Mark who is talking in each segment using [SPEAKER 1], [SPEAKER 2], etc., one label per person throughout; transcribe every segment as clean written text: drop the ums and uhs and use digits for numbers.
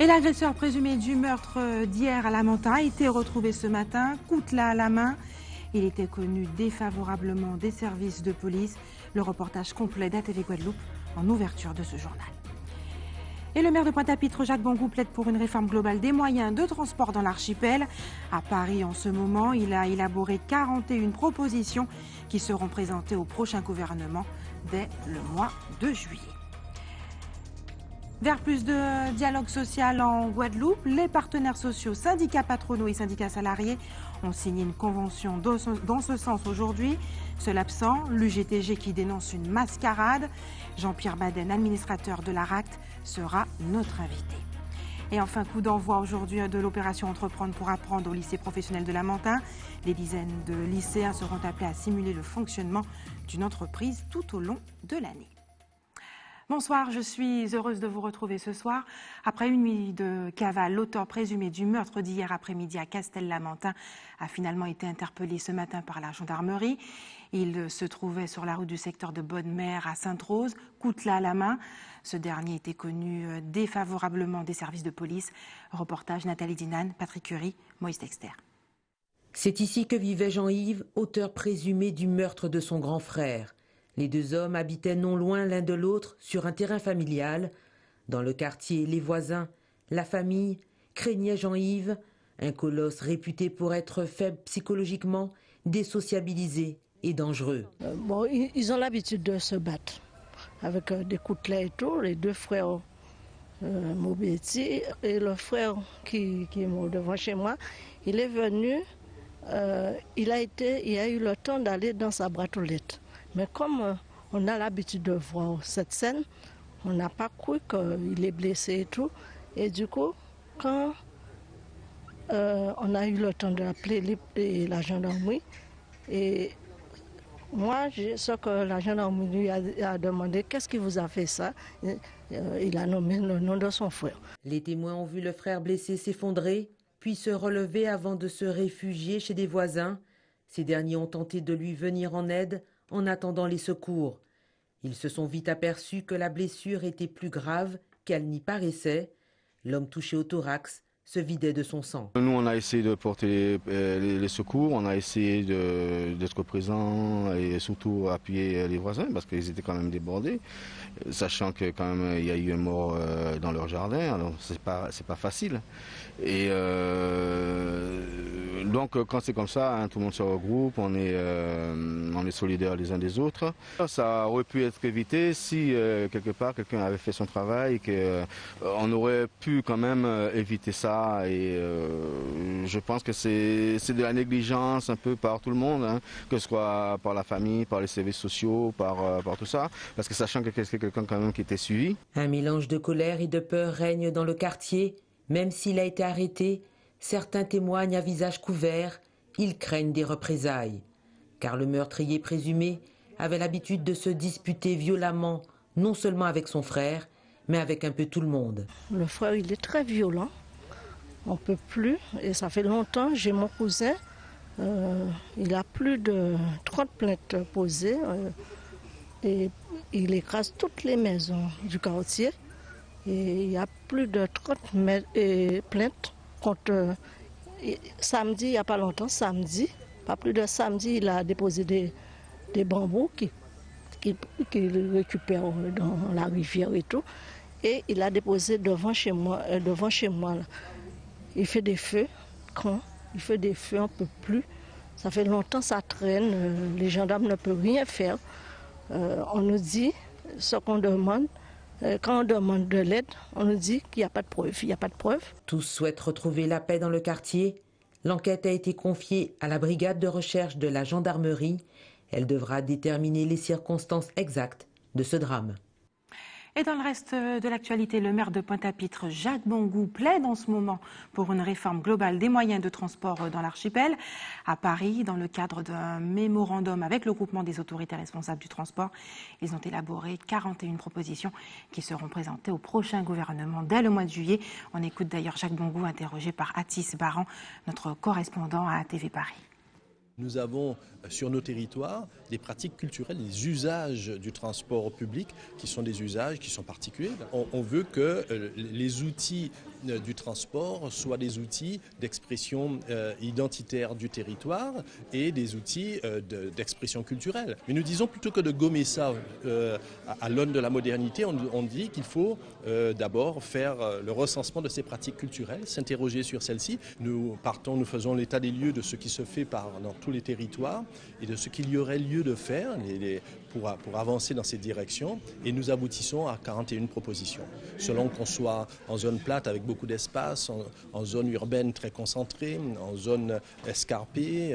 [SPEAKER 1] Et l'agresseur présumé du meurtre d'hier à Lamentin a été retrouvé ce matin, coutelas à la main. Il était connu défavorablement des services de police. Le reportage complet d'ATV Guadeloupe en ouverture de ce journal. Et le maire de Pointe-à-Pitre, Jacques Bangou, plaide pour une réforme globale des moyens de transport dans l'archipel. À Paris, en ce moment, il a élaboré 41 propositions qui seront présentées au prochain gouvernement dès le mois de juillet. Vers plus de dialogue social en Guadeloupe, les partenaires sociaux, syndicats patronaux et syndicats salariés ont signé une convention dans ce sens aujourd'hui. Seul absent, l'UGTG qui dénonce une mascarade. Jean-Pierre Baden, administrateur de l'ARACT, sera notre invité. Et enfin, coup d'envoi aujourd'hui de l'opération Entreprendre pour apprendre au lycée professionnel de Lamentin. Des dizaines de lycéens seront appelés à simuler le fonctionnement d'une entreprise tout au long de l'année. Bonsoir, je suis heureuse de vous retrouver ce soir. Après une nuit de cavale, l'auteur présumé du meurtre d'hier après-midi à Castel-Lamentin a finalement été interpellé ce matin par la gendarmerie. Il se trouvait sur la route du secteur de Bonne-Mère à Sainte-Rose, coutelas à la main. Ce dernier était connu défavorablement des services de police. Reportage Nathalie Dinan, Patrick Curie, Moïse Texter.
[SPEAKER 2] C'est ici que vivait Jean-Yves, auteur présumé du meurtre de son grand frère. Les deux hommes habitaient non loin l'un de l'autre sur un terrain familial. Dans le quartier, les voisins, la famille craignaient Jean-Yves, un colosse réputé pour être faible psychologiquement, désociabilisé et dangereux.
[SPEAKER 3] Ils ont l'habitude de se battre avec des coutelets et tout. Les deux frères Maubetti et le frère qui est mort devant chez moi, il est venu, il a eu le temps d'aller dans sa bratolette. Mais comme on a l'habitude de voir cette scène, on n'a pas cru qu'il est blessé et tout. Et du coup, quand on a eu le temps d'appeler la gendarmerie, et moi, ce que la gendarmerie a demandé, qu'est-ce qui vous a fait ça? Il a nommé le nom de son frère.
[SPEAKER 2] Les témoins ont vu le frère blessé s'effondrer, puis se relever avant de se réfugier chez des voisins. Ces derniers ont tenté de lui venir en aide en attendant les secours. Ils se sont vite aperçus que la blessure était plus grave qu'elle n'y paraissait. L'homme touché au thorax se vidait de son sang.
[SPEAKER 4] Nous, on a essayé de porter les secours, on a essayé d'être présents et surtout appuyer les voisins parce qu'ils étaient quand même débordés, sachant que quand même il y a eu un mort dans leur jardin, alors c'est pas facile. Et donc quand c'est comme ça, hein, tout le monde se regroupe, on est solidaires les uns des autres. Ça aurait pu être évité si quelque part quelqu'un avait fait son travail, qu'on aurait pu quand même éviter ça. Et je pense que c'est de la négligence un peu par tout le monde, hein, que ce soit par la famille, par les services sociaux, par tout ça, parce que sachant que c'est quelqu'un quand même qui était suivi.
[SPEAKER 2] Un mélange de colère et de peur règne dans le quartier. Même s'il a été arrêté, certains témoignent à visage couvert. Ils craignent des représailles. Car le meurtrier présumé avait l'habitude de se disputer violemment, non seulement avec son frère, mais avec un peu tout le monde.
[SPEAKER 3] Le frère, il est très violent. On ne peut plus, et ça fait longtemps. J'ai mon cousin, il a plus de 30 plaintes posées, et il écrase toutes les maisons du quartier. Et il y a plus de 30 plaintes contre... samedi, il n'y a pas longtemps, samedi, pas plus de samedi, il a déposé des bambous qu'il récupère dans la rivière et tout. Et il a déposé devant chez moi là. Il fait des feux, quand il fait des feux, on ne peut plus. Ça fait longtemps, ça traîne, les gendarmes ne peuvent rien faire. On nous dit ce qu'on demande. Quand on demande de l'aide, on nous dit qu'il n'y a pas de preuve. Il n'y a pas de preuve.
[SPEAKER 2] Tous souhaitent retrouver la paix dans le quartier. L'enquête a été confiée à la brigade de recherche de la gendarmerie. Elle devra déterminer les circonstances exactes de ce drame.
[SPEAKER 1] Et dans le reste de l'actualité, le maire de Pointe-à-Pitre, Jacques Bangou, plaide en ce moment pour une réforme globale des moyens de transport dans l'archipel. À Paris, dans le cadre d'un mémorandum avec le groupement des autorités responsables du transport, ils ont élaboré 41 propositions qui seront présentées au prochain gouvernement dès le mois de juillet. On écoute d'ailleurs Jacques Bangou interrogé par Atis Baran, notre correspondant à ATV Paris.
[SPEAKER 5] Nous avons sur nos territoires des pratiques culturelles, des usages du transport public qui sont des usages qui sont particuliers. On veut que les outils du transport soient des outils d'expression identitaire du territoire et des outils d'expression culturelle. Mais nous disons plutôt que de gommer ça à l'aune de la modernité, on dit qu'il faut d'abord faire le recensement de ces pratiques culturelles, s'interroger sur celles-ci. Nous faisons l'état des lieux de ce qui se fait dans tous les territoires et de ce qu'il y aurait lieu de faire pour avancer dans cette direction. Et nous aboutissons à 41 propositions. Selon qu'on soit en zone plate avec beaucoup d'espace, en zone urbaine très concentrée, en zone escarpée.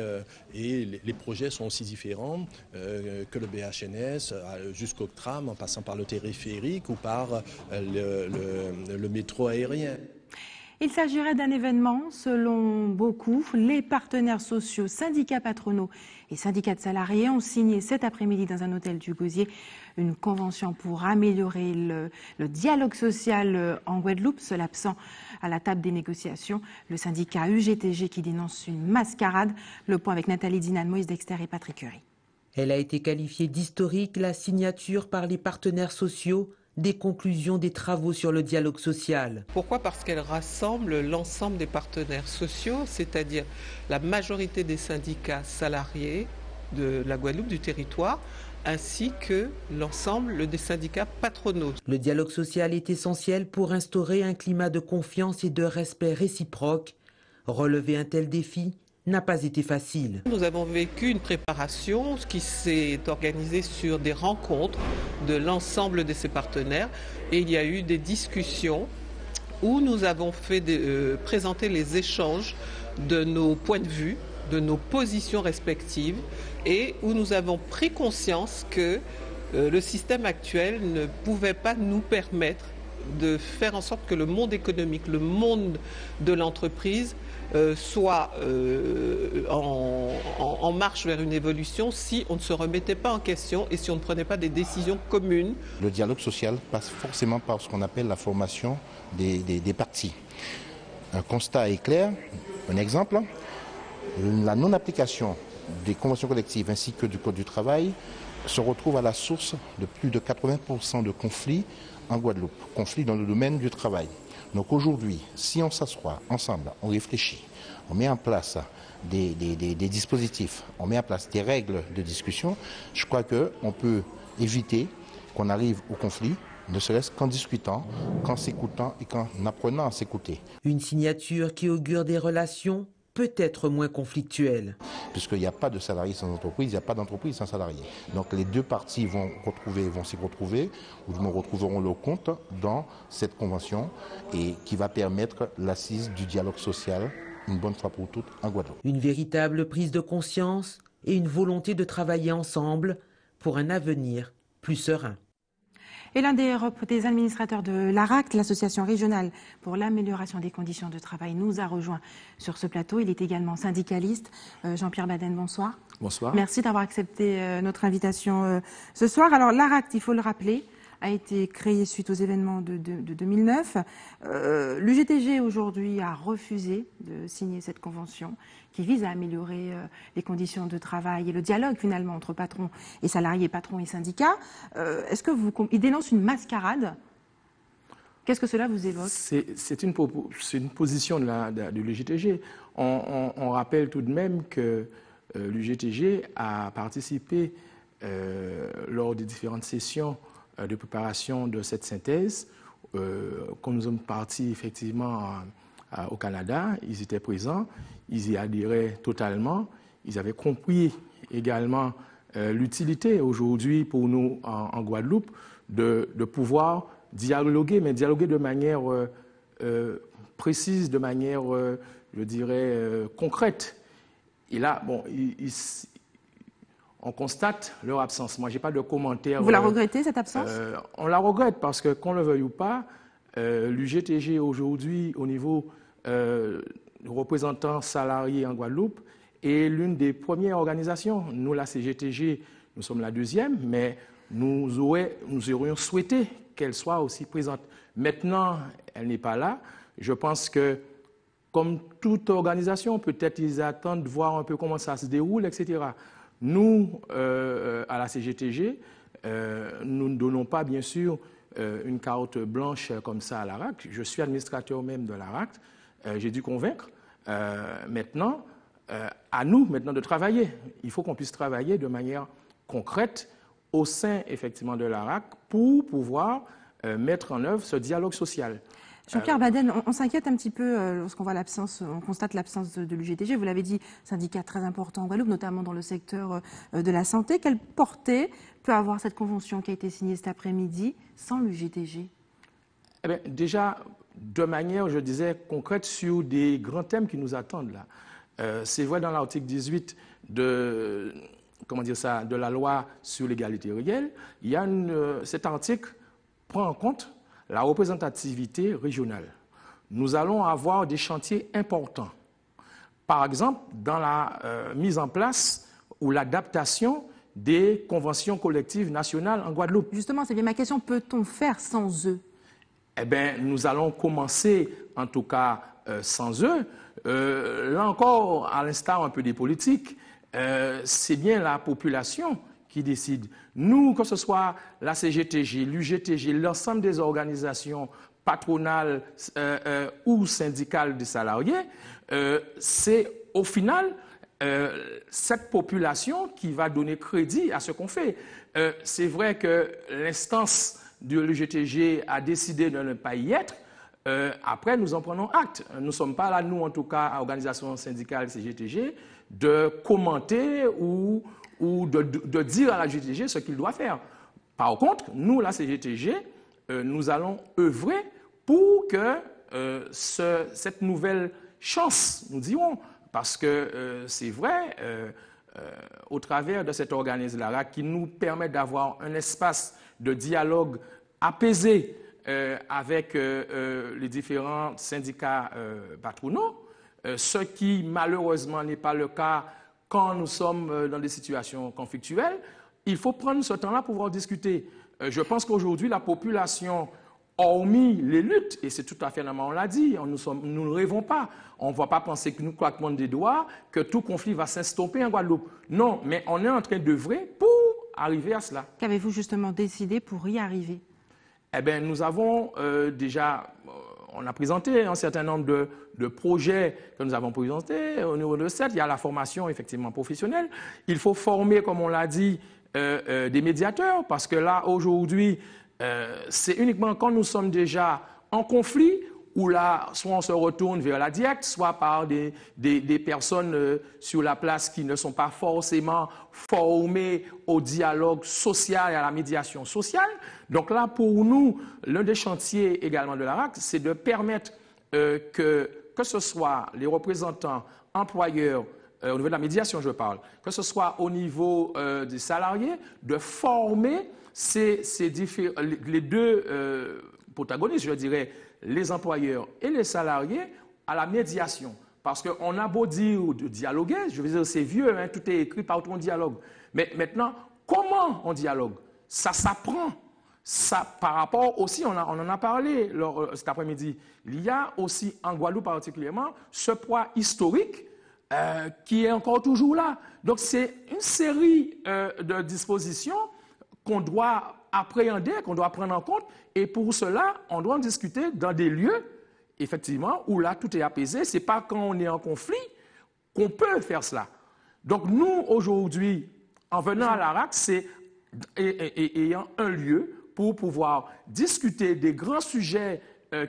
[SPEAKER 5] Et les projets sont aussi différents que le BHNS jusqu'au tram, en passant par le téléphérique ou par le métro aérien.
[SPEAKER 1] Il s'agirait d'un événement, selon beaucoup. Les partenaires sociaux, syndicats patronaux et syndicats de salariés ont signé cet après-midi dans un hôtel du Gosier une convention pour améliorer le dialogue social en Guadeloupe, seul absent à la table des négociations. Le syndicat UGTG qui dénonce une mascarade. Le point avec Nathalie Dinan, Moïse Dexter et Patrick Curie.
[SPEAKER 2] Elle a été qualifiée d'historique, la signature par les partenaires sociaux des conclusions des travaux sur le dialogue social.
[SPEAKER 6] Pourquoi? Parce qu'elle rassemble l'ensemble des partenaires sociaux, c'est-à-dire la majorité des syndicats salariés de la Guadeloupe, du territoire, ainsi que l'ensemble des syndicats patronaux.
[SPEAKER 2] Le dialogue social est essentiel pour instaurer un climat de confiance et de respect réciproque. Relever un tel défi n'a pas été facile.
[SPEAKER 6] Nous avons vécu une préparation qui s'est organisée sur des rencontres de l'ensemble de ces partenaires et il y a eu des discussions où nous avons présenter les échanges de nos points de vue, de nos positions respectives et où nous avons pris conscience que le système actuel ne pouvait pas nous permettre de faire en sorte que le monde économique, le monde de l'entreprise soit en marche vers une évolution si on ne se remettait pas en question et si on ne prenait pas des décisions communes.
[SPEAKER 7] Le dialogue social passe forcément par ce qu'on appelle la formation des parties. Un constat est clair, un exemple, la non-application des conventions collectives ainsi que du Code du travail se retrouve à la source de plus de 80% de conflits en Guadeloupe, conflits dans le domaine du travail. Donc aujourd'hui, si on s'assoit ensemble, on réfléchit, on met en place des dispositifs, on met en place des règles de discussion, je crois qu'on peut éviter qu'on arrive au conflit, ne serait-ce qu'en discutant, qu'en s'écoutant et qu'en apprenant à s'écouter.
[SPEAKER 2] Une signature qui augure des relations peut-être moins conflictuelles.
[SPEAKER 7] Puisqu'il n'y a pas de salariés sans entreprise, il n'y a pas d'entreprise sans salariés. Donc les deux parties vont s'y retrouver, ou du moins retrouveront leur compte dans cette convention et qui va permettre l'assise du dialogue social une bonne fois pour toutes en Guadeloupe.
[SPEAKER 2] Une véritable prise de conscience et une volonté de travailler ensemble pour un avenir plus serein.
[SPEAKER 1] Et l'un des administrateurs de l'ARACT, l'association régionale pour l'amélioration des conditions de travail, nous a rejoint sur ce plateau. Il est également syndicaliste. Jean-Pierre Baden, bonsoir.
[SPEAKER 8] Bonsoir.
[SPEAKER 1] Merci d'avoir accepté notre invitation ce soir. Alors l'ARACT, il faut le rappeler, a été créé suite aux événements de 2009. L'UGTG aujourd'hui a refusé de signer cette convention qui vise à améliorer les conditions de travail et le dialogue finalement entre patrons et salariés, patrons et syndicats. Est-ce que il dénonce une mascarade? Qu'est-ce que cela vous évoque?
[SPEAKER 8] C'est une position de l'UGTG. On rappelle tout de même que l'UGTG a participé lors des différentes sessions de préparation de cette synthèse. Quand nous sommes partis effectivement au Canada, ils étaient présents, ils y adhéraient totalement, ils avaient compris également l'utilité aujourd'hui pour nous en Guadeloupe de pouvoir dialoguer, mais dialoguer de manière précise, de manière, je dirais, concrète. Et là, bon, on constate leur absence. Moi, je n'ai pas de commentaire.
[SPEAKER 1] Vous la regrettez, cette absence?
[SPEAKER 8] On la regrette parce que, qu'on le veuille ou pas, l'UGTG aujourd'hui, au niveau représentant salariés en Guadeloupe, est l'une des premières organisations. Nous, la CGTG, nous sommes la deuxième, mais nous aurions souhaité qu'elle soit aussi présente. Maintenant, elle n'est pas là. Je pense que comme toute organisation, peut-être ils attendent de voir un peu comment ça se déroule, etc. Nous, à la CGTG, nous ne donnons pas, bien sûr, une carte blanche comme ça à l'ARAC. Je suis administrateur même de l'ARAC. J'ai dû convaincre. Maintenant, à nous maintenant de travailler. Il faut qu'on puisse travailler de manière concrète au sein, effectivement, de l'ARAC pour pouvoir mettre en œuvre ce dialogue social.
[SPEAKER 1] Jean-Pierre Baden, on s'inquiète un petit peu lorsqu'on voit on constate l'absence de l'UGTG. Vous l'avez dit, syndicat très important en Guadeloupe, notamment dans le secteur de la santé. Quelle portée peut avoir cette convention qui a été signée cet après-midi sans l'UGTG?
[SPEAKER 8] Eh bien, déjà, de manière, je disais, concrète sur des grands thèmes qui nous attendent là. C'est vrai dans l'article 18 de la loi sur l'égalité réelle, cet article prend en compte la représentativité régionale. Nous allons avoir des chantiers importants. Par exemple, dans la mise en place ou l'adaptation des conventions collectives nationales en Guadeloupe.
[SPEAKER 1] Justement, c'est bien ma question, peut-on faire sans eux?
[SPEAKER 8] Eh bien, nous allons commencer, en tout cas, sans eux. Là encore, à l'instar un peu des politiques, c'est bien la population qui décide. Nous, que ce soit la CGTG, l'UGTG, l'ensemble des organisations patronales ou syndicales des salariés, c'est au final cette population qui va donner crédit à ce qu'on fait. C'est vrai que l'instance de l'UGTG a décidé de ne pas y être. Après, nous en prenons acte. Nous ne sommes pas là, nous, en tout cas, à l'organisation syndicale CGTG, de commenter ou de dire à la CGTG ce qu'il doit faire. Par contre, nous, la CGTG, nous allons œuvrer pour que cette nouvelle chance, nous dirons, parce que c'est vrai, au travers de cet organisme-là, qui nous permet d'avoir un espace de dialogue apaisé avec les différents syndicats patronaux, ce qui malheureusement n'est pas le cas quand nous sommes dans des situations conflictuelles. Il faut prendre ce temps-là pour pouvoir discuter. Je pense qu'aujourd'hui, la population, hormis les luttes, et c'est tout à fait normal, on l'a dit, nous ne rêvons pas, on ne va pas penser que nous claquons des doigts, que tout conflit va s'estomper en Guadeloupe. Non, mais on est en train d'œuvrer pour arriver à cela.
[SPEAKER 1] Qu'avez-vous justement décidé pour y arriver?
[SPEAKER 8] Eh bien, nous avons déjà, on a présenté un certain nombre de projets que nous avons présentés. Au niveau de cette, il y a la formation effectivement professionnelle. Il faut former, comme on l'a dit, des médiateurs, parce que là, aujourd'hui, c'est uniquement quand nous sommes déjà en conflit, où là, soit on se retourne vers la DIEC, soit par des personnes sur la place qui ne sont pas forcément formées au dialogue social et à la médiation sociale. Donc là, pour nous, l'un des chantiers également de l'ARAC, c'est de permettre que ce soit les représentants employeurs, au niveau de la médiation, je parle, que ce soit au niveau des salariés, de former les deux protagonistes, je dirais, les employeurs et les salariés, à la médiation. Parce qu'on a beau dire de dialoguer, je veux dire, c'est vieux, hein, tout est écrit, partout on dialogue. Mais maintenant, comment on dialogue? Ça s'apprend. Ça, par rapport aussi, on en a parlé cet après-midi, il y a aussi, en Guadeloupe particulièrement, ce poids historique qui est encore toujours là. Donc c'est une série de dispositions qu'on doit appréhender, qu'on doit prendre en compte, et pour cela, on doit en discuter dans des lieux, effectivement, où là, tout est apaisé. Ce n'est pas quand on est en conflit qu'on peut faire cela. Donc nous, aujourd'hui, en venant à l'ARAC, c'est ayant un lieu pour pouvoir discuter des grands sujets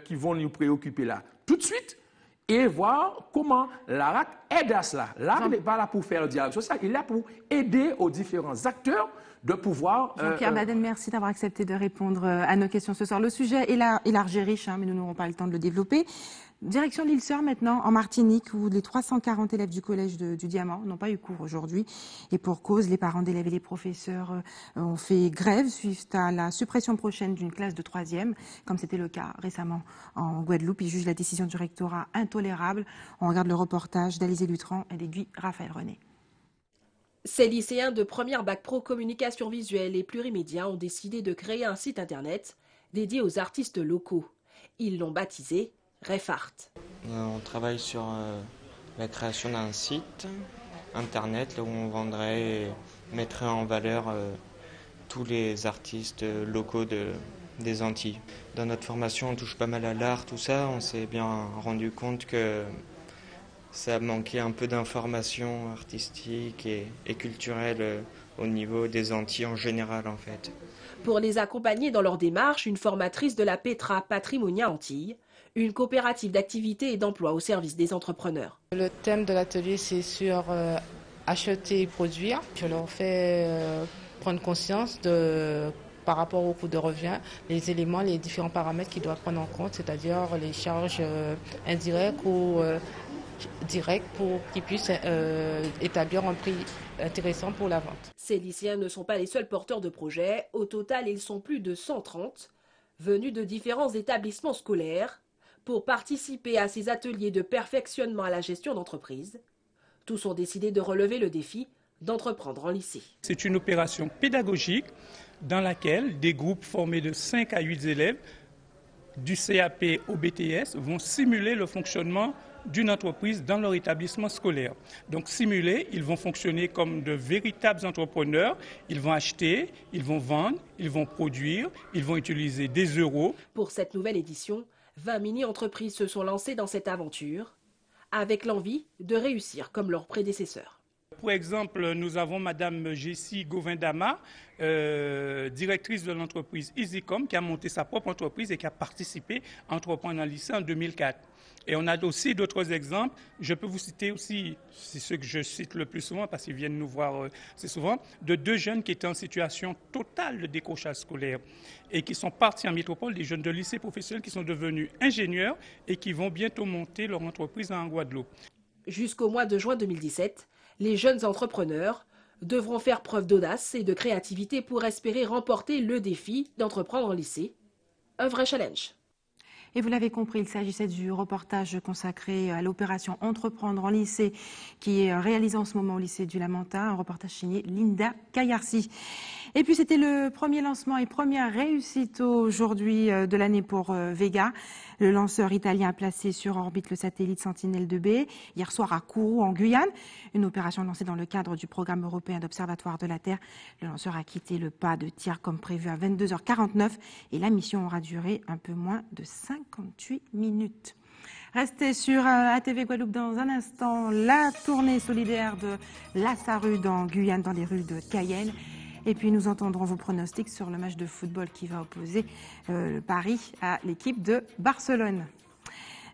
[SPEAKER 8] qui vont nous préoccuper là tout de suite, et voir comment l'ARAC aide à cela. L'ARAC n'est pas là pour faire le dialogue social, il est là pour aider aux différents acteurs de pouvoir...
[SPEAKER 1] Jean-Pierre Baden, merci d'avoir accepté de répondre à nos questions ce soir. Le sujet est large et riche, hein, mais nous n'aurons pas le temps de le développer. Direction l'île-Sœur maintenant, en Martinique, où les 340 élèves du collège du Diamant n'ont pas eu cours aujourd'hui. Et pour cause, les parents d'élèves et les professeurs ont fait grève suite à la suppression prochaine d'une classe de 3e, comme c'était le cas récemment en Guadeloupe. Ils jugent la décision du rectorat intolérable. On regarde le reportage d'Alizé Lutran et d'Aiguille Raphaël René.
[SPEAKER 9] Ces lycéens de première bac pro communication visuelle et plurimédia ont décidé de créer un site internet dédié aux artistes locaux. Ils l'ont baptisé Refart.
[SPEAKER 10] On travaille sur la création d'un site internet là où on vendrait et mettrait en valeur tous les artistes locaux des Antilles. Dans notre formation, on touche pas mal à l'art, tout ça. On s'est bien rendu compte que ça manquait un peu d'informations artistiques et culturelles au niveau des Antilles en général, en fait.
[SPEAKER 9] Pour les accompagner dans leur démarche, une formatrice de la Petra Patrimonia Antilles, une coopérative d'activité et d'emploi au service des entrepreneurs.
[SPEAKER 11] Le thème de l'atelier, c'est sur acheter et produire. Je leur fais prendre conscience par rapport au coût de revient, les éléments, les différents paramètres qu'ils doivent prendre en compte, c'est-à-dire les charges indirectes ou directes pour qu'ils puissent établir un prix intéressant pour la vente.
[SPEAKER 9] Ces lycéens ne sont pas les seuls porteurs de projets. Au total, ils sont plus de 130, venus de différents établissements scolaires, pour participer à ces ateliers de perfectionnement à la gestion d'entreprise. Tous ont décidé de relever le défi d'entreprendre en lycée.
[SPEAKER 12] C'est une opération pédagogique dans laquelle des groupes formés de 5 à 8 élèves du CAP au BTS vont simuler le fonctionnement d'une entreprise dans leur établissement scolaire. Donc simulés, ils vont fonctionner comme de véritables entrepreneurs. Ils vont acheter, ils vont vendre, ils vont produire, ils vont utiliser des euros.
[SPEAKER 9] Pour cette nouvelle édition, 20 mini-entreprises se sont lancées dans cette aventure, avec l'envie de réussir comme leurs prédécesseurs.
[SPEAKER 12] Pour exemple, nous avons Madame Jessie Govindama, directrice de l'entreprise EasyCom, qui a monté sa propre entreprise et qui a participé à Entreprendre en lycée en 2004. Et on a aussi d'autres exemples. Je peux vous citer aussi, c'est ceux que je cite le plus souvent parce qu'ils viennent nous voir assez souvent, de 2 jeunes qui étaient en situation totale de décrochage scolaire et qui sont partis en métropole, des jeunes de lycée professionnels qui sont devenus ingénieurs et qui vont bientôt monter leur entreprise en Guadeloupe.
[SPEAKER 9] Jusqu'au mois de juin 2017, les jeunes entrepreneurs devront faire preuve d'audace et de créativité pour espérer remporter le défi d'entreprendre en lycée. Un vrai challenge.
[SPEAKER 1] Et vous l'avez compris, il s'agissait du reportage consacré à l'opération Entreprendre en lycée qui est réalisé en ce moment au lycée du Lamentin, un reportage signé Linda Kayarsi. Et puis c'était le premier lancement et première réussite aujourd'hui de l'année pour Vega. Le lanceur italien a placé sur orbite le satellite Sentinelle-2B hier soir à Kourou en Guyane. Une opération lancée dans le cadre du programme européen d'observatoire de la Terre. Le lanceur a quitté le pas de tir comme prévu à 22h49 et la mission aura duré un peu moins de 58 minutes. Restez sur ATV Guadeloupe dans un instant. La tournée solidaire de Lassarude en Guyane dans les rues de Cayenne. Et puis nous entendrons vos pronostics sur le match de football qui va opposer Paris à l'équipe de Barcelone.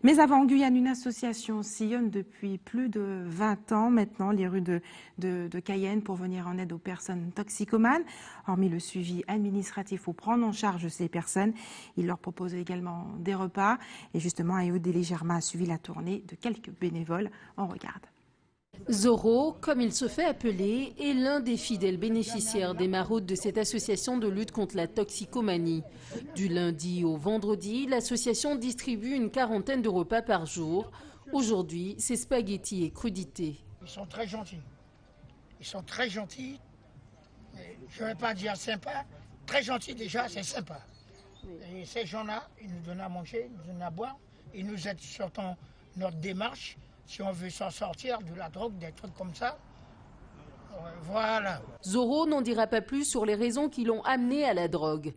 [SPEAKER 1] Mais avant, en Guyane, une association sillonne depuis plus de 20 ans maintenant les rues de Cayenne pour venir en aide aux personnes toxicomanes. Hormis le suivi administratif pour prendre en charge ces personnes, il leur propose également des repas. Et justement, Ayoudélé Germa a suivi la tournée de quelques bénévoles. On regarde.
[SPEAKER 13] Zoro, comme il se fait appeler, est l'un des fidèles bénéficiaires des maraudes de cette association de lutte contre la toxicomanie. Du lundi au vendredi, l'association distribue une quarantaine de repas par jour. Aujourd'hui, c'est spaghettis et crudités.
[SPEAKER 14] Ils sont très gentils. Ils sont très gentils. Je ne vais pas dire sympa. Très gentils déjà, c'est sympa. Et ces gens-là, ils nous donnent à manger, ils nous donnent à boire. Ils nous aident sur notre démarche. Si on veut s'en sortir de la drogue, des trucs comme ça, voilà.
[SPEAKER 13] Zoro n'en dira pas plus sur les raisons qui l'ont amené à la drogue.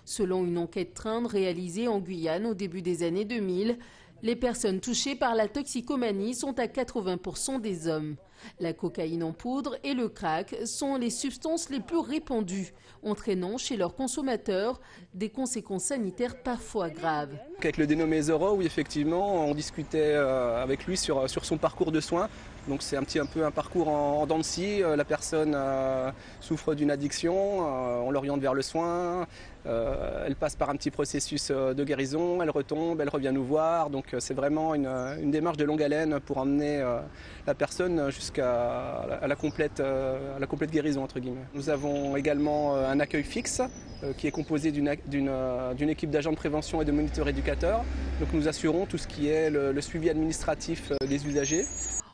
[SPEAKER 13] Selon une enquête Trinde réalisée en Guyane au début des années 2000, les personnes touchées par la toxicomanie sont à 80% des hommes. La cocaïne en poudre et le crack sont les substances les plus répandues, entraînant chez leurs consommateurs des conséquences sanitaires parfois graves.
[SPEAKER 15] Avec le dénommé Zoro, oui, effectivement, on discutait avec lui sur son parcours de soins. Donc c'est un peu un parcours en dents de scie. La personne souffre d'une addiction, on l'oriente vers le soin. Elle passe par un petit processus de guérison, elle retombe, elle revient nous voir. Donc c'est vraiment une démarche de longue haleine pour emmener la personne jusqu'à la complète guérison, entre guillemets. Nous avons également un accueil fixe qui est composé d'une équipe d'agents de prévention et de moniteurs éducateurs. Donc nous assurons tout ce qui est le suivi administratif des usagers.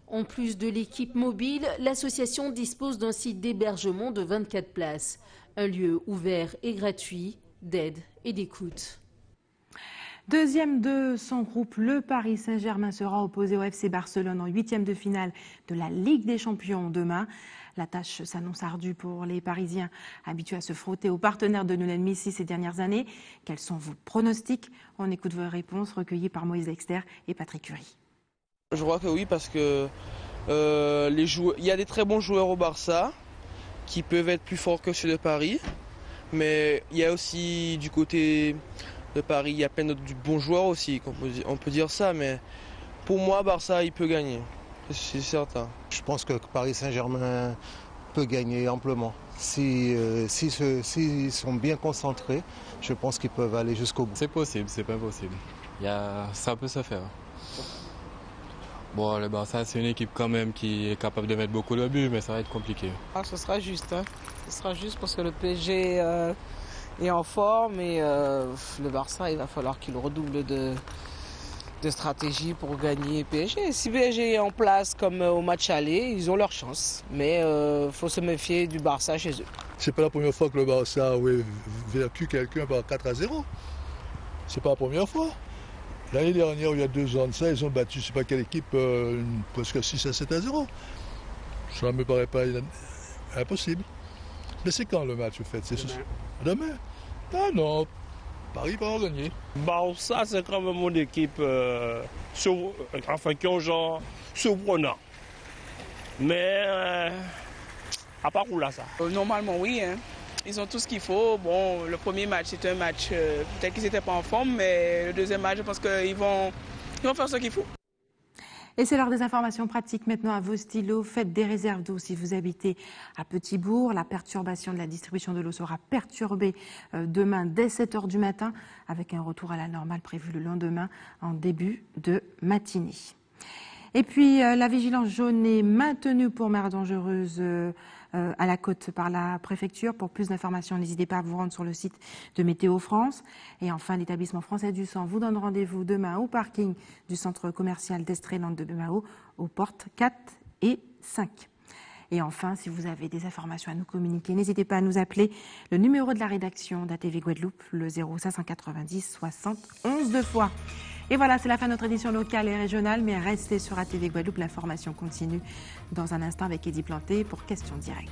[SPEAKER 13] En plus de l'équipe mobile, l'association dispose d'un site d'hébergement de 24 places. Un lieu ouvert et gratuit d'aide et d'écoute.
[SPEAKER 1] Deuxième de son groupe, le Paris Saint-Germain sera opposé au FC Barcelone en 8e de finale de la Ligue des Champions demain. La tâche s'annonce ardue pour les Parisiens habitués à se frotter aux partenaires de Lionel Messi ces dernières années. Quels sont vos pronostics? On écoute vos réponses recueillies par Moïse Dexter et Patrick Curie.
[SPEAKER 16] Je crois que oui, parce que il y a des très bons joueurs au Barça qui peuvent être plus forts que ceux de Paris. Mais il y a aussi du côté de Paris, il y a plein de bons joueurs aussi, on peut dire ça. Mais pour moi, Barça, il peut gagner. C'est certain.
[SPEAKER 17] Je pense que Paris Saint-Germain peut gagner amplement. S'ils sont bien concentrés, je pense qu'ils peuvent aller jusqu'au bout.
[SPEAKER 18] C'est possible, c'est pas impossible. Ça peut se faire. Bon, le Barça, c'est une équipe quand même qui est capable de mettre beaucoup de buts, mais ça va être compliqué.
[SPEAKER 19] Ce sera juste. Ce sera juste parce que le PSG est en forme et le Barça, il va falloir qu'il redouble de stratégie pour gagner PSG. Si PSG est en place comme au match aller, ils ont leur chance. Mais il faut se méfier du Barça chez eux.
[SPEAKER 20] C'est pas la première fois que le Barça a vaincu quelqu'un par 4-0. C'est pas la première fois. L'année dernière, il y a 2 ans de ça, ils ont battu, je sais pas quelle équipe, presque 6-7-0. Ça ne me paraît pas impossible. Mais c'est quand le match, au fait? C'est demain. Ah non, Paris va en gagner.
[SPEAKER 21] Barça, c'est quand même une équipe qui est un genre surprenant. Mais à part où là, ça?
[SPEAKER 22] Normalement, oui. Ils ont tout ce qu'il faut. Bon, le premier match, c'était un match, peut-être qu'ils n'étaient pas en forme, mais le deuxième match, je pense qu'ils vont faire ce qu'il faut.
[SPEAKER 1] Et c'est l'heure des informations pratiques maintenant à vos stylos. Faites des réserves d'eau si vous habitez à Petit-Bourg. La perturbation de la distribution de l'eau sera perturbée demain dès 7h du matin avec un retour à la normale prévu le lendemain en début de matinée. Et puis la vigilance jaune est maintenue pour mer dangereuse à la côte par la préfecture. Pour plus d'informations, n'hésitez pas à vous rendre sur le site de Météo France. Et enfin, l'établissement français du sang vous donne rendez-vous demain au parking du centre commercial d'Estréland de Bemao aux portes 4 et 5. Et enfin, si vous avez des informations à nous communiquer, n'hésitez pas à nous appeler. Le numéro de la rédaction d'ATV Guadeloupe, le 0590 60 11 2 fois. Et voilà, c'est la fin de notre édition locale et régionale, mais restez sur ATV Guadeloupe, l'information continue dans un instant avec Eddie Planté pour Questions directes.